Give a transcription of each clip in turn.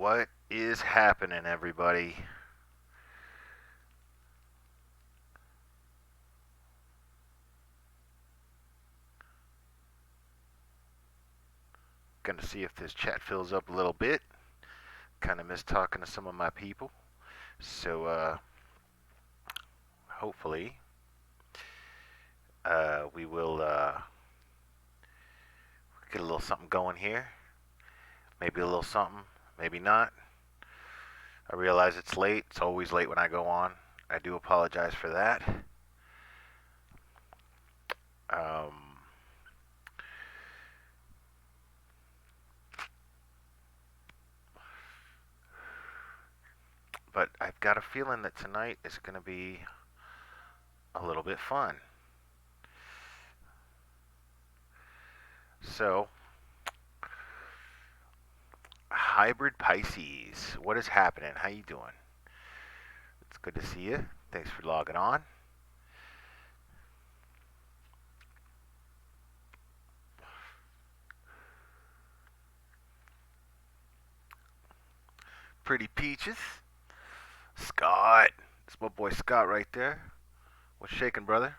What is happening, everybody? Gonna see if this chat fills up a little bit. Kind of miss talking to some of my people. So, hopefully, we will get a little something going here. Maybe a little something, maybe not. I realize it's late. It's always late when I go on. I do apologize for that. Um, but I've got a feeling that tonight is going to be a little bit fun. So, hybrid Pisces, what is happening? How you doing? It's good to see you. Thanks for logging on. Pretty Peaches. Scott. It's my boy Scott right there. What's shaking, brother?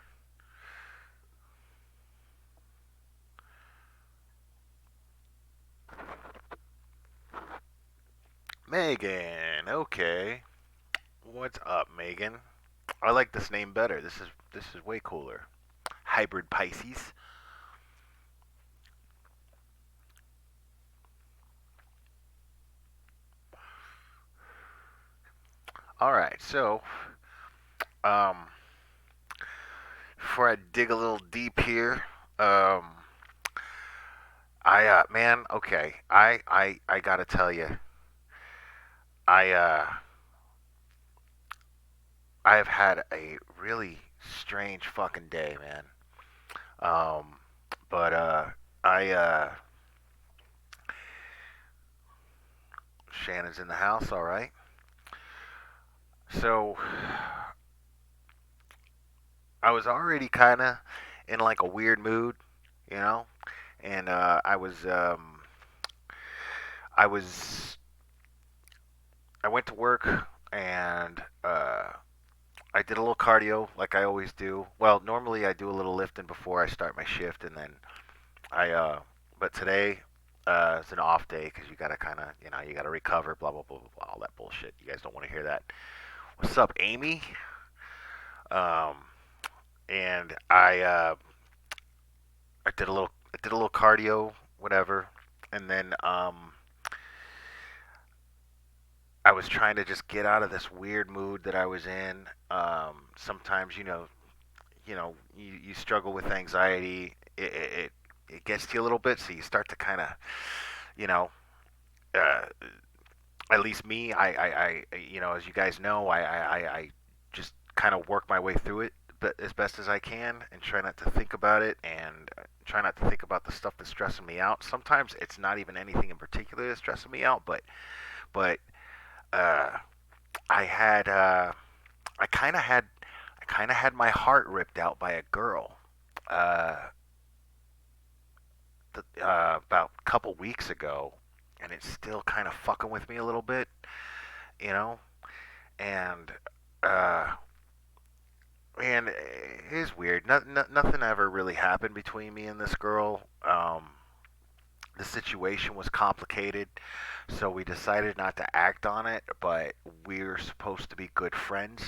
Megan. Okay. What's up, Megan? I like this name better. This is way cooler. Hybrid Pisces. All right. So, um, before I dig a little deep here, um, man, okay. I gotta tell you, I I have had a really strange fucking day, man. Um, but I Shannon's in the house, all right. So I was already kind of in like a weird mood, you know, and I was I went to work and I did a little cardio like I always do. Well, normally I do a little lifting before I start my shift, and then I but today it's an off day because you gotta kind of you gotta recover, blah blah blah blah blah, all that bullshit. You guys don't want to hear that. What's up, Amy? Um, and I did a little cardio, whatever, and then I was trying to just get out of this weird mood that I was in. Sometimes you struggle with anxiety. It gets to you a little bit, so you start to kind of you know uh, at least me, as you guys know, I just kind of work my way through it as best as I can and try not to think about it and try not to think about the stuff that's stressing me out. Sometimes it's not even anything in particular that's stressing me out, but uh, I had I kind of had I kind of had my heart ripped out by a girl uh, about a couple weeks ago, and it's still kind of fucking with me a little bit, you know. And uh, and it is weird. Nothing ever really happened between me and this girl. The situation was complicated, so we decided not to act on it. But we're supposed to be good friends.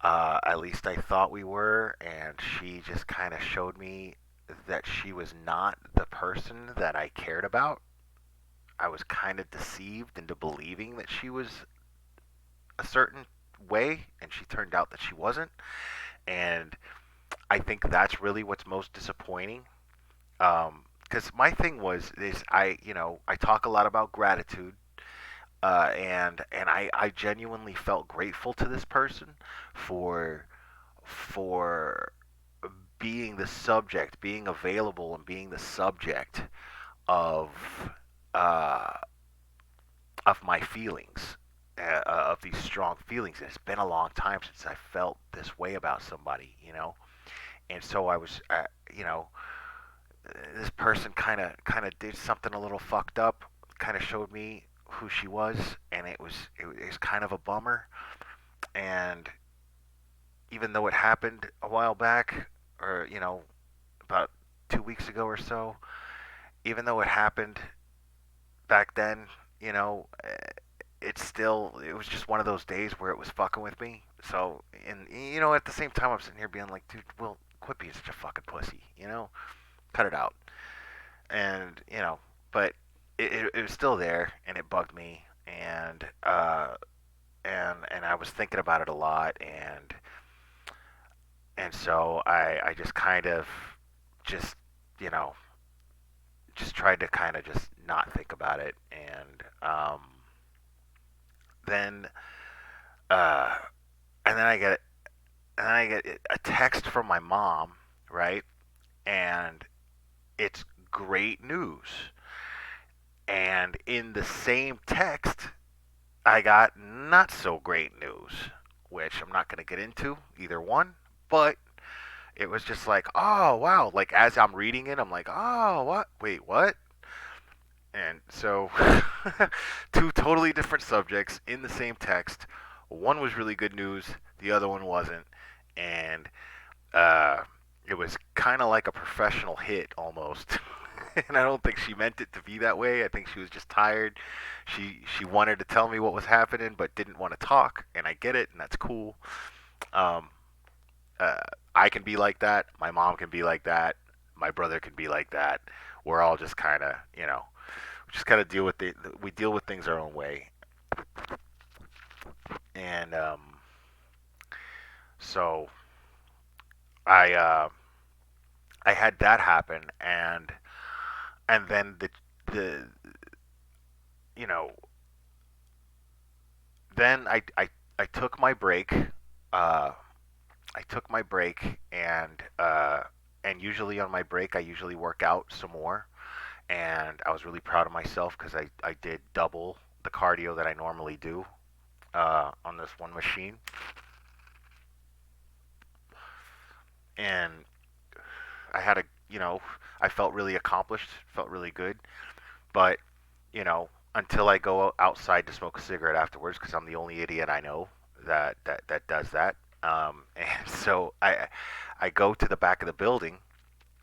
At least I thought we were, and she just kind of showed me that she was not the person that I cared about. I was kind of deceived into believing that she was a certain way, and she turned out that she wasn't. And I think that's really what's most disappointing. Because my thing was is I talk a lot about gratitude, and I genuinely felt grateful to this person for for being the subject, being available, and being the subject of uh, of my feelings, of these strong feelings. And it's been a long time since I felt this way about somebody, And so I was, this person kind of did something a little fucked up, kind of showed me who she was, and it was kind of a bummer. And even though it happened a while back, or about 2 weeks ago or so, even though it happened back then, you know, it was just one of those days where it was fucking with me. So, and at the same time, I'm sitting here being like, dude, well, quit being such a fucking pussy, cut it out. And but it was still there, and it bugged me, and I was thinking about it a lot, and so I just kind of just you know just tried to kind of just not think about it, then uh, and then I get a text from my mom, right? And it's great news. And in the same text, I got not so great news, which I'm not going to get into either one, but it was just like, oh, wow. Like, as I'm reading it, I'm like, oh, what? Wait, what? And so, two totally different subjects in the same text. One was really good news, the other one wasn't. And uh, it was kind of like a professional hit almost. And I don't think she meant it to be that way. I think she was just tired. She wanted to tell me what was happening, but didn't want to talk, and I get it, and that's cool. Um, uh, I can be like that. My mom can be like that. My brother can be like that. We're all just kind of, we just kind of we deal with things our own way, and so I uh, I had that happen, and then the you know then I took my break. Uh, I took my break, and usually on my break I usually work out some more, and I was really proud of myself because I did double the cardio that I normally do on this one machine, and I had a you know I felt really accomplished, felt really good, but until I go outside to smoke a cigarette afterwards, because I'm the only idiot I know that does that. And so I go to the back of the building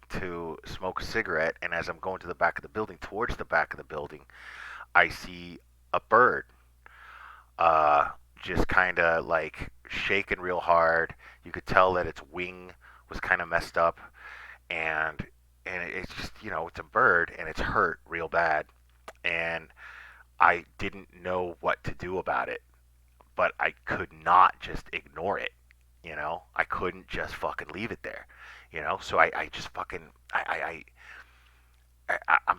to smoke a cigarette, and as I'm going to the back of the building, towards the back of the building, I see a bird, uh, just kind of like shaking real hard. You could tell that its wing was kind of messed up, and it's just it's a bird and it's hurt real bad, and I didn't know what to do about it, but I could not just ignore it. I couldn't just fucking leave it there. So I just fucking I'm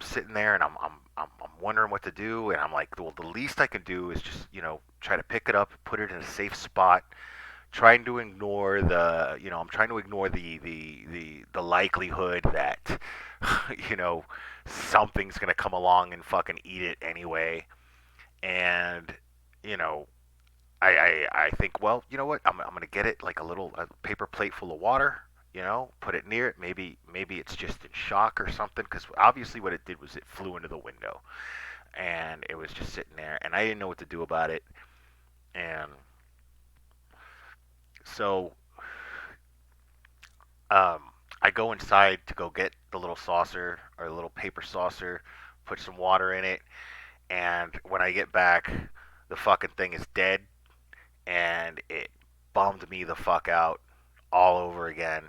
sitting there and I'm wondering what to do, and I'm like, well, the least I can do is just try to pick it up, put it in a safe spot, trying to ignore I'm trying to ignore the likelihood that you know something's gonna come along and fucking eat it anyway. And you know I think, well, you know what, I'm gonna get it like a paper plate full of water, put it near it. Maybe it's just in shock or something, because obviously what it did was it flew into the window, and it was just sitting there, and I didn't know what to do about it. And so um, I go inside to go get the little saucer, or the little paper saucer, put some water in it, and when I get back, the fucking thing is dead, and it bummed me the fuck out all over again.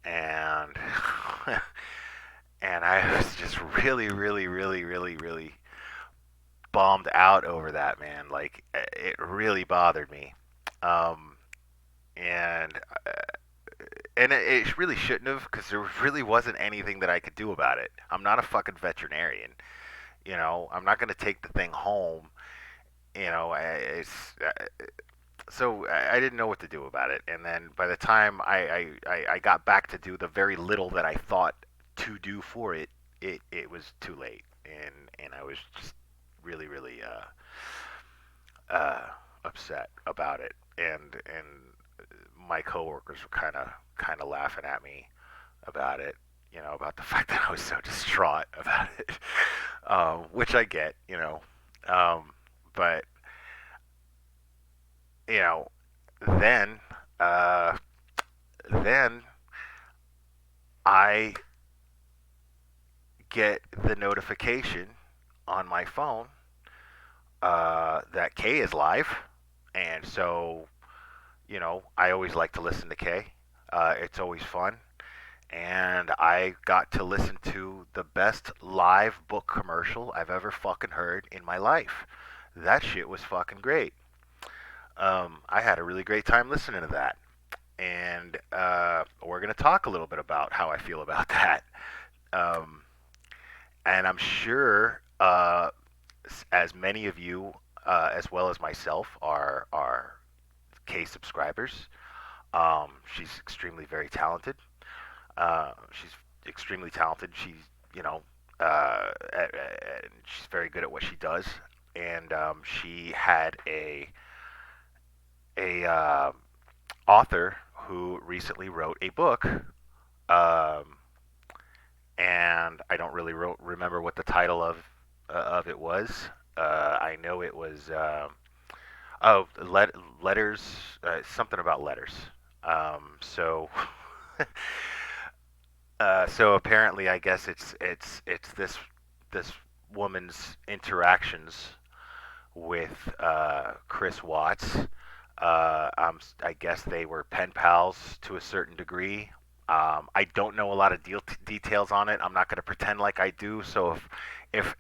And and I was just really, really, really, really, really bummed out over that, man. Like, it really bothered me. Um, and it really shouldn't have, because there really wasn't anything that I could do about it. I'm not a fucking veterinarian. I'm not going to take the thing home. It's so I didn't know what to do about it. And then by the time I got back to do the very little that I thought to do for it, it was too late, and I was just really, really uh, upset about it. And my coworkers were kind of laughing at me about it, about the fact that I was so distraught about it, which I get. Um, but you know, then uh, then I get the notification on my phone that Kay is live, and so I always like to listen to Kay. It's always fun, and I got to listen to the best live book commercial I've ever fucking heard in my life. That shit was fucking great. I had a really great time listening to that, and we're gonna talk a little bit about how I feel about that. Um, and I'm sure, as many of you, as well as myself, are K subscribers. She's extremely very talented. She's extremely talented. She's you know, and she's very good at what she does. And she had a author who recently wrote a book, and I don't really remember what the title of it was. I know it was oh letters, something about letters. So so apparently, I guess it's this woman's interactions with Chris Watts. I guess they were pen pals to a certain degree. I don't know a lot of details on it. I'm not going to pretend like I do. So if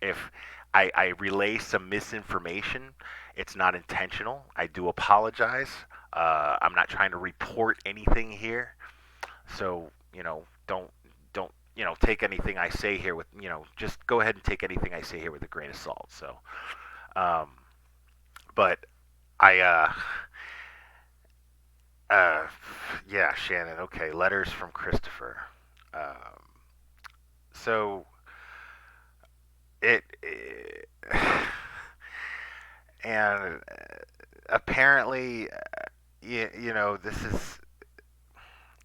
I relay some misinformation, it's not intentional. I do apologize. I'm not trying to report anything here. So don't take anything I say here with just go ahead and take anything I say here with a grain of salt. So, um, but I uh yeah, Shannon. Okay, letters from Christopher. Um, so it and apparently, this is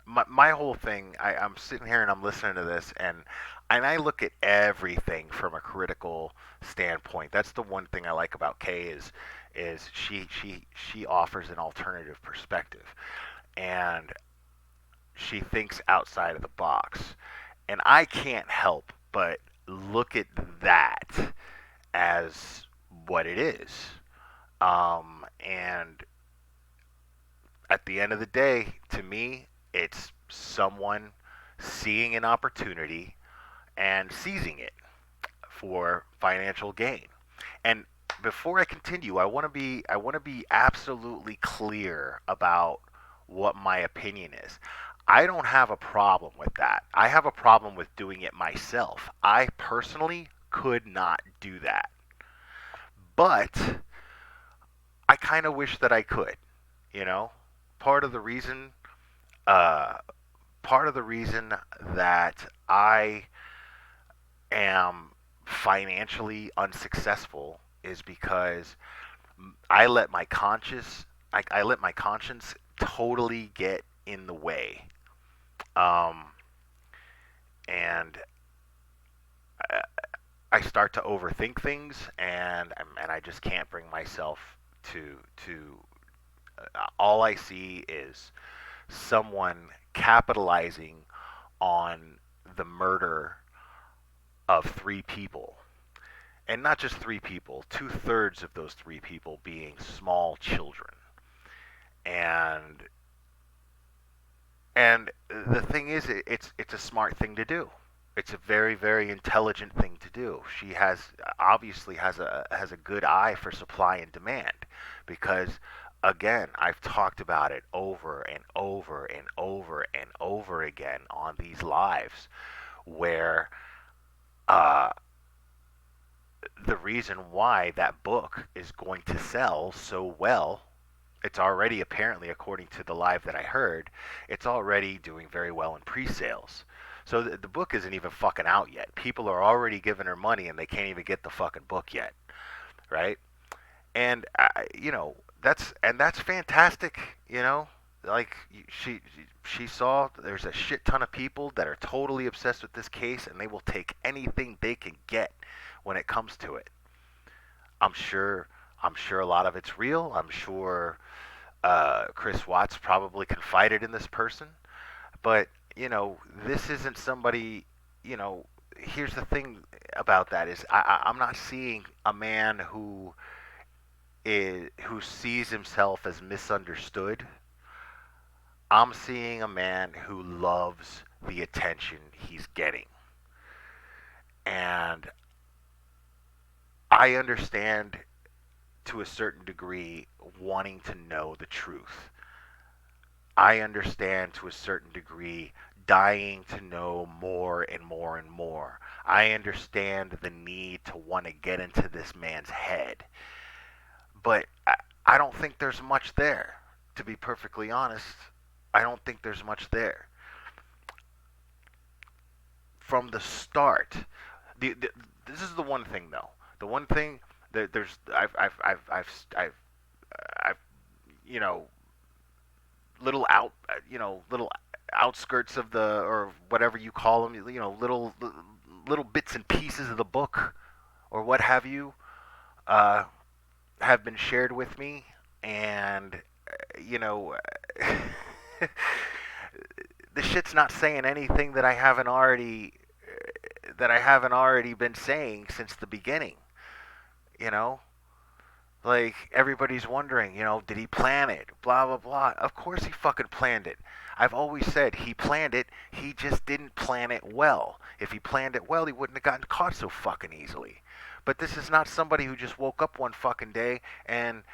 my whole thing. I'm sitting here and I'm listening to this, and I look at everything from a critical standpoint. That's the one thing I like about Kay is she offers an alternative perspective, and she thinks outside of the box. And I can't help but look at that as what it is. And at the end of the day, to me, it's someone seeing an opportunity and seizing it for financial gain. And before I continue, I want to be absolutely clear about what my opinion is. I don't have a problem with that. I have a problem with doing it myself. I personally could not do that. But I kind of wish that I could, you know? Part of the reason uh part of the reason that I am financially unsuccessful is because I let my conscience totally get in the way. Um, and I I start to overthink things, and I just can't bring myself to. All I see is someone capitalizing on the murder of three people, and not just three people, two-thirds of those three people being small children. And and the thing is, it's a smart thing to do. It's a very very intelligent thing to do. She obviously has a good eye for supply and demand, because again, I've talked about it over and over and over and over again on these lives, where uh, the reason why that book is going to sell so well, it's already, apparently, according to the live that I heard, it's already doing very well in pre-sales. So the book isn't even fucking out yet. People are already giving her money and they can't even get the fucking book yet, right? And that's fantastic, Like she saw there's a shit ton of people that are totally obsessed with this case, and they will take anything they can get when it comes to it. I'm sure I'm sure a lot of it's real. I'm sure Chris Watts probably confided in this person. But, this isn't somebody, you know, here's the thing about that is I'm not seeing a man who sees himself as misunderstood. I'm seeing a man who loves the attention he's getting. And I understand to a certain degree wanting to know the truth. I understand to a certain degree dying to know more and more and more. I understand the need to want to get into this man's head. But I don't think there's much there, to be perfectly honest. I don't think there's much there. From the start, this is the one thing, though. The one thing that there's, I've, you know, little outskirts of the, or whatever you call them, little bits and pieces of the book or what have you, uh, have been shared with me, and you know, the shit's not saying anything that I haven't already been saying since the beginning. You know, like, everybody's wondering, did he plan it? Blah, blah, blah. Of course he fucking planned it. I've always said he planned it, he just didn't plan it well. If he planned it well, he wouldn't have gotten caught so fucking easily. But this is not somebody who just woke up one fucking day and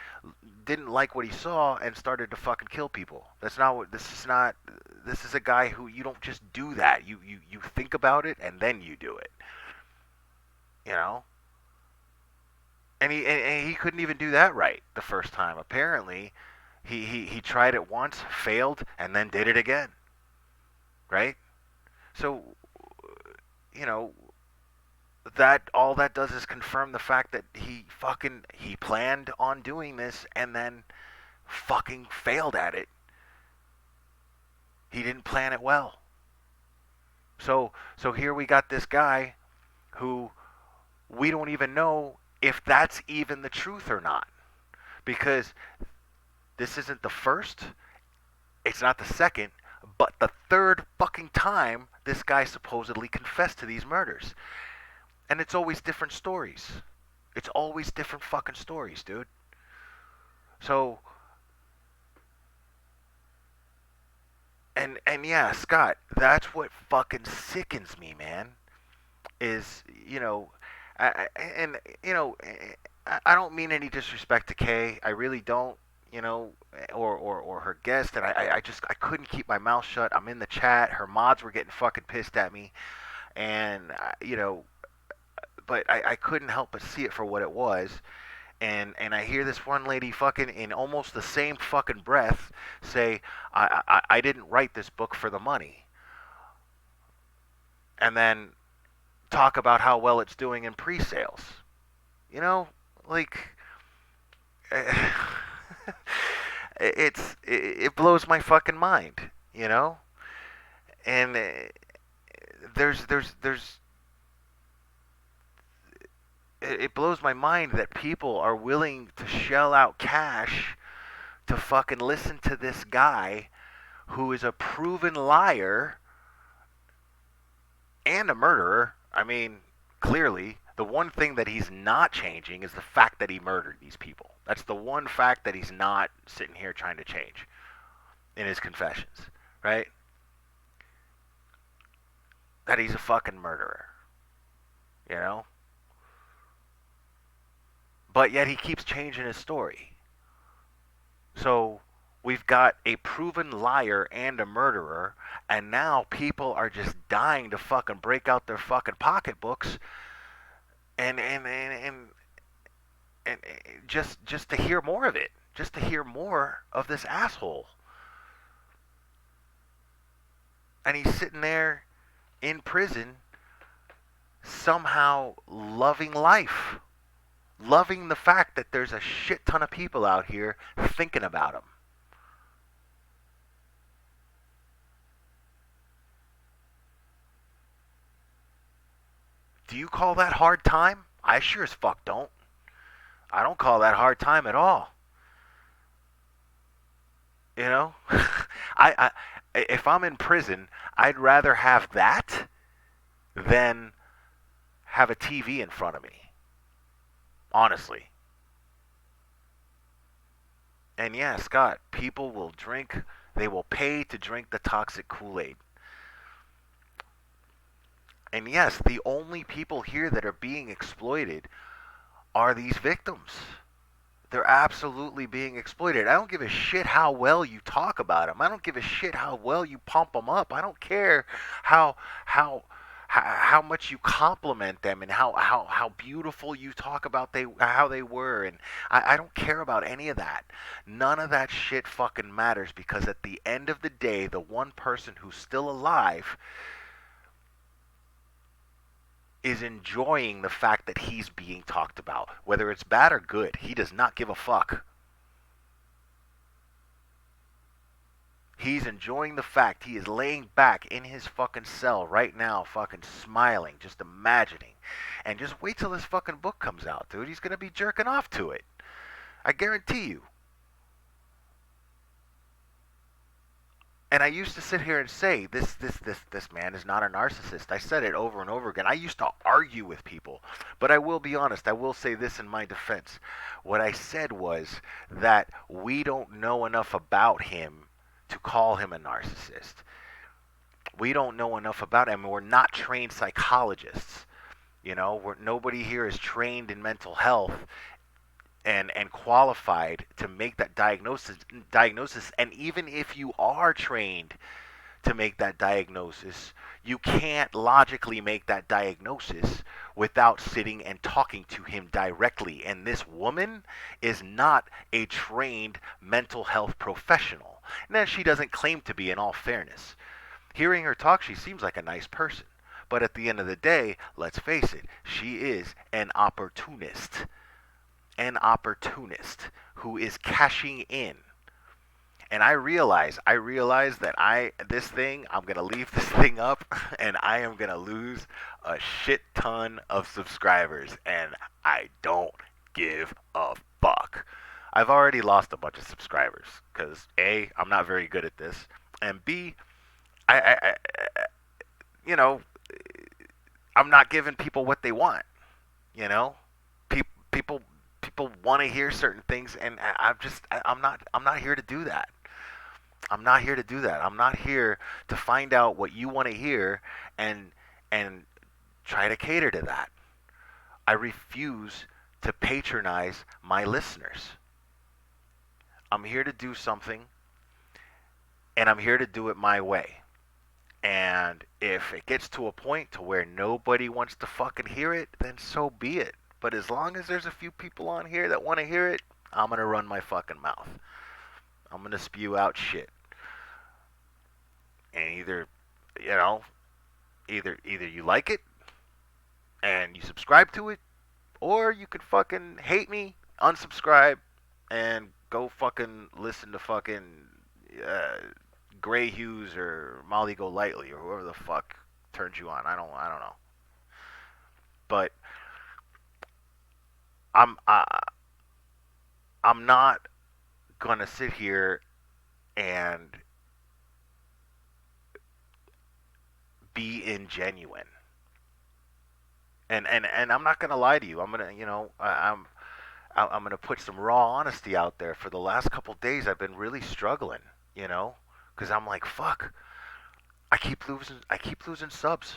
didn't like what he saw and started to fucking kill people. That's not what this is not. This is a guy who, you don't just do that. You think about it and then you do it. You know? And he couldn't even do that right the first time. Apparently, he tried it once, failed, and then did it again. Right? So, you know, that all that does is confirm the fact that he planned on doing this and then fucking failed at it. He didn't plan it well. So here we got this guy who we don't even know if that's even the truth or not, because this isn't the first, it's not the second, but the third fucking time this guy supposedly confessed to these murders. And it's always different stories. It's always different fucking stories, dude. So, and yeah, Scott, that's what fucking sickens me, man. Is, and I don't mean any disrespect to Kay. I really don't. Or her guest, and I couldn't keep my mouth shut. I'm in the chat. Her mods were getting fucking pissed at me, and but I couldn't help but see it for what it was. And I hear this one lady fucking in almost the same fucking breath say, I didn't write this book for the money, and then talk about how well it's doing in pre-sales. You know, like, it blows my fucking mind. And there's it blows my mind that people are willing to shell out cash to fucking listen to this guy who is a proven liar and a murderer. I mean, clearly, the one thing that he's not changing is the fact that he murdered these people. That's the one fact that he's not sitting here trying to change in his confessions, right? That he's a fucking murderer, you know? But yet he keeps changing his story. So we've got a proven liar and a murderer, and now people are just dying to fucking break out their fucking pocketbooks and just to hear more of it, just to hear more of this asshole. And he's sitting there in prison, somehow loving life, loving the fact that there's a shit ton of people out here thinking about him. Do you call that hard time? I sure as fuck don't. I don't call that hard time at all. You know, I if I'm in prison, I'd rather have that than have a TV in front of me. Honestly. And yeah, Scott, people will drink. They will pay to drink the toxic Kool-Aid. And yes, the only people here that are being exploited are these victims. They're absolutely being exploited. I don't give a shit how well you talk about them. I don't give a shit how well you pump them up. I don't care how how how much you compliment them and how beautiful you talk about how they were, and I don't care about any of that. None of that shit fucking matters, because at the end of the day, the one person who's still alive is enjoying the fact that he's being talked about. Whether it's bad or good, he does not give a fuck. He's enjoying the fact he is laying back in his fucking cell right now, fucking smiling, just imagining. And just wait till this fucking book comes out, dude. He's gonna be jerking off to it. I guarantee you. And I used to sit here and say, this man is not a narcissist. I said it over and over again. I used to argue with people. But I will be honest, I will say this in my defense. What I said was that we don't know enough about him to call him a narcissist. We don't know enough about him. We're not trained psychologists. Nobody here is trained in mental health and qualified to make that diagnosis. And even if you are trained to make that diagnosis, you can't logically make that diagnosis without sitting and talking to him directly. And this woman is not a trained mental health professional. Now, she doesn't claim to be, in all fairness. Hearing her talk, she seems like a nice person. But at the end of the day, let's face it, she is an opportunist who is cashing in. And I realize that I'm gonna leave this thing up, and I am gonna lose a shit ton of subscribers, and I don't give a fuck. I've already lost a bunch of subscribers because A, I'm not very good at this, and B, I you know, I'm not giving people what they want. You know, people people want to hear certain things, and I'm not here to do that. I'm not here to do that. I'm not here to find out what you want to hear and and try to cater to that. I refuse to patronize my listeners. I'm here to do something, and I'm here to do it my way. And if it gets to a point to where nobody wants to fucking hear it, then so be it. But as long as there's a few people on here that want to hear it, I'm going to run my fucking mouth. I'm going to spew out shit. And you know, either you like it and you subscribe to it, or you could fucking hate me, unsubscribe, and go fucking listen to fucking uh, Gray Hughes or Molly Golightly or whoever the fuck turns you on. I don't know. But I'm I, I'm not gonna sit here and be ingenuine. And I'm not gonna lie to you. I'm gonna I'm gonna put some raw honesty out there. For the last couple days, I've been really struggling. Because I'm like, fuck. I keep losing subs.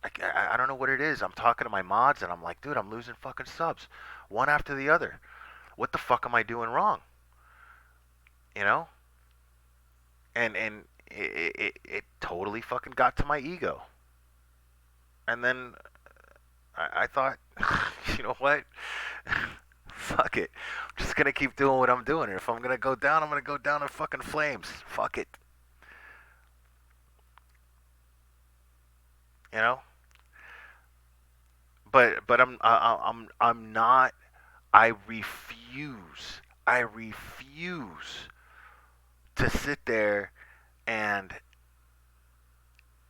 I don't know what it is. I'm talking to my mods, and I'm like, dude, I'm losing fucking subs, one after the other. What the fuck am I doing wrong? You know? And it totally fucking got to my ego. And then I thought, you know what? Fuck it. I'm just gonna keep doing what I'm doing. And if I'm gonna go down, I'm gonna go down in fucking flames. Fuck it. You know? But I'm not. I refuse. I refuse to sit there and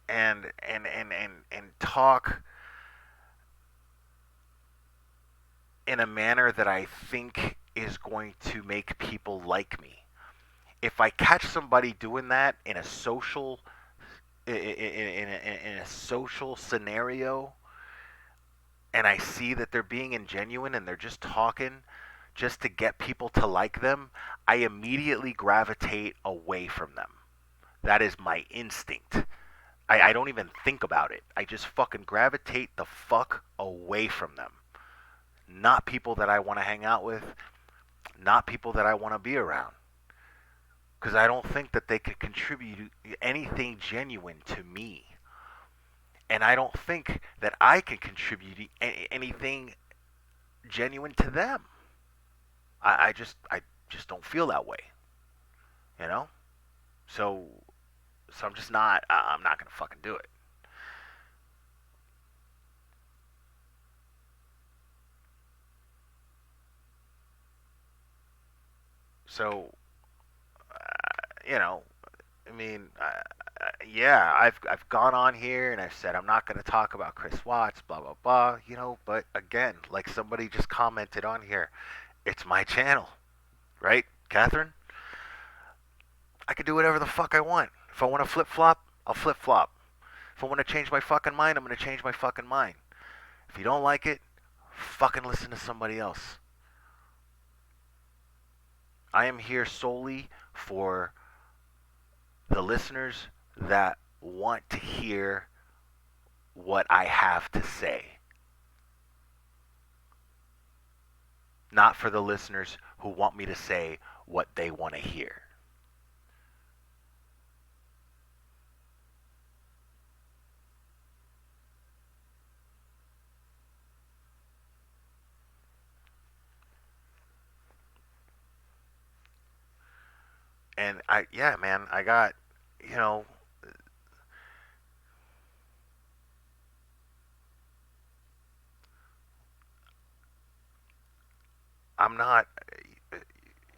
and talk in a manner that I think is going to make people like me. If I catch somebody doing that in a social in a social scenario, and I see that they're being ingenuine and they're just talking just to get people to like them, I immediately gravitate away from them. That is my instinct. I don't even think about it. I just fucking gravitate the fuck away from them. Not people that I want to hang out with, not people that I want to be around. Because I don't think that they could contribute anything genuine to me. And I don't think that I can contribute anything genuine to them. I just don't feel that way, you know. So I'm just not. I'm not gonna fucking do it. So you know, I mean, yeah, I've gone on here and I've said I'm not gonna talk about Chris Watts, blah blah blah, you know. But again, like somebody just commented on here, it's my channel, right, Catherine? I can do whatever the fuck I want. If I want to flip flop, I'll flip flop. If I want to change my fucking mind, I'm gonna change my fucking mind. If you don't like it, fucking listen to somebody else. I am here solely for the listeners that want to hear what I have to say, not for the listeners who want me to say what they want to hear. And yeah, man, I got, you know, I'm not,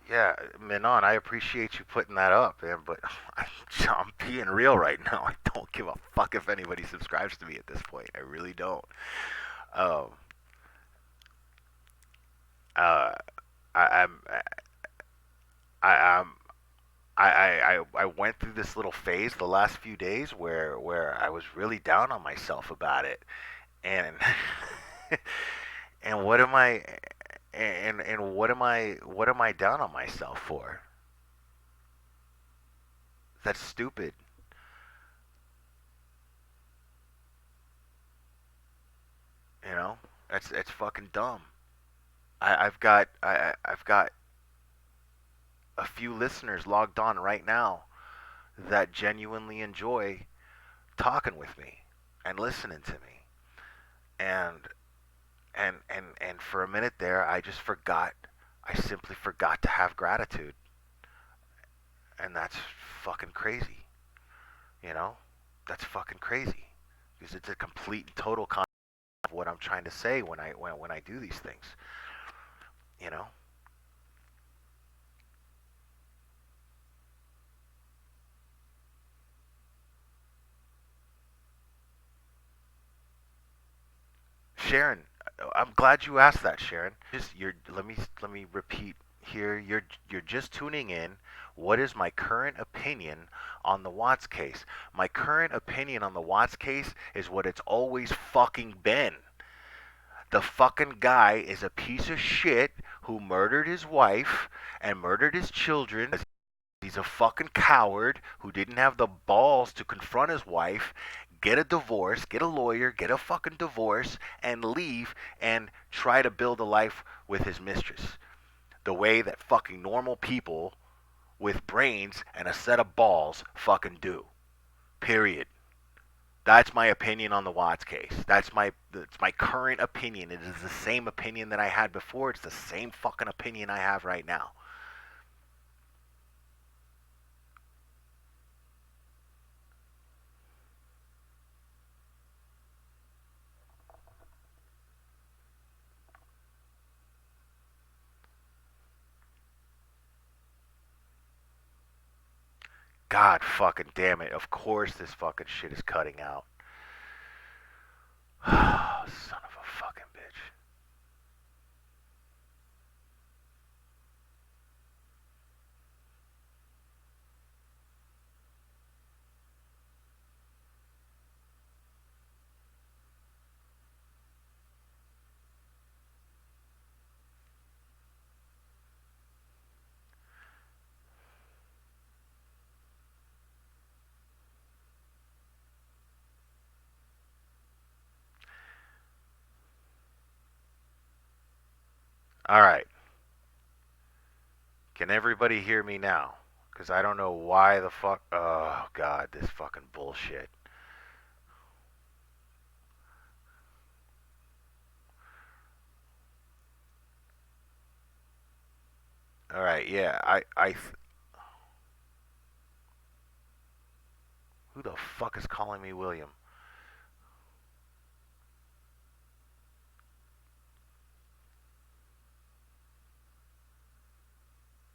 yeah, Menon, I appreciate you putting that up, man, but I'm being real right now. I don't give a fuck if anybody subscribes to me at this point. I really don't. Um, uh, I, I'm, I, I'm, I went through this little phase the last few days where I was really down on myself about it, and and what am I and what am I down on myself for? That's stupid. You know, that's fucking dumb. I've got a few listeners logged on right now that genuinely enjoy talking with me and listening to me. And and for a minute there, I just forgot. I simply forgot to have gratitude, and that's fucking crazy. You know, that's fucking crazy because it's a complete and total contrast of what I'm trying to say when I do these things. You know, Sharon, I'm glad you asked that, Sharon. Just you're let me repeat here. You're just tuning in. What is my current opinion on the Watts case? My current opinion on the Watts case is what it's always fucking been. The fucking guy is a piece of shit who murdered his wife and murdered his children. He's a fucking coward who didn't have the balls to confront his wife, get a divorce, get a lawyer, get a fucking divorce, and leave and try to build a life with his mistress. The way that fucking normal people with brains and a set of balls fucking do. Period. That's my opinion on the Watts case. That's my current opinion. It is the same opinion that I had before. It's the same fucking opinion I have right now. God fucking damn it. Of course this fucking shit is cutting out. Son of a fucking bitch. All right. Can everybody hear me now? Because I don't know why the fuck. Oh, God, this fucking bullshit. All right, yeah. Who the fuck is calling me William?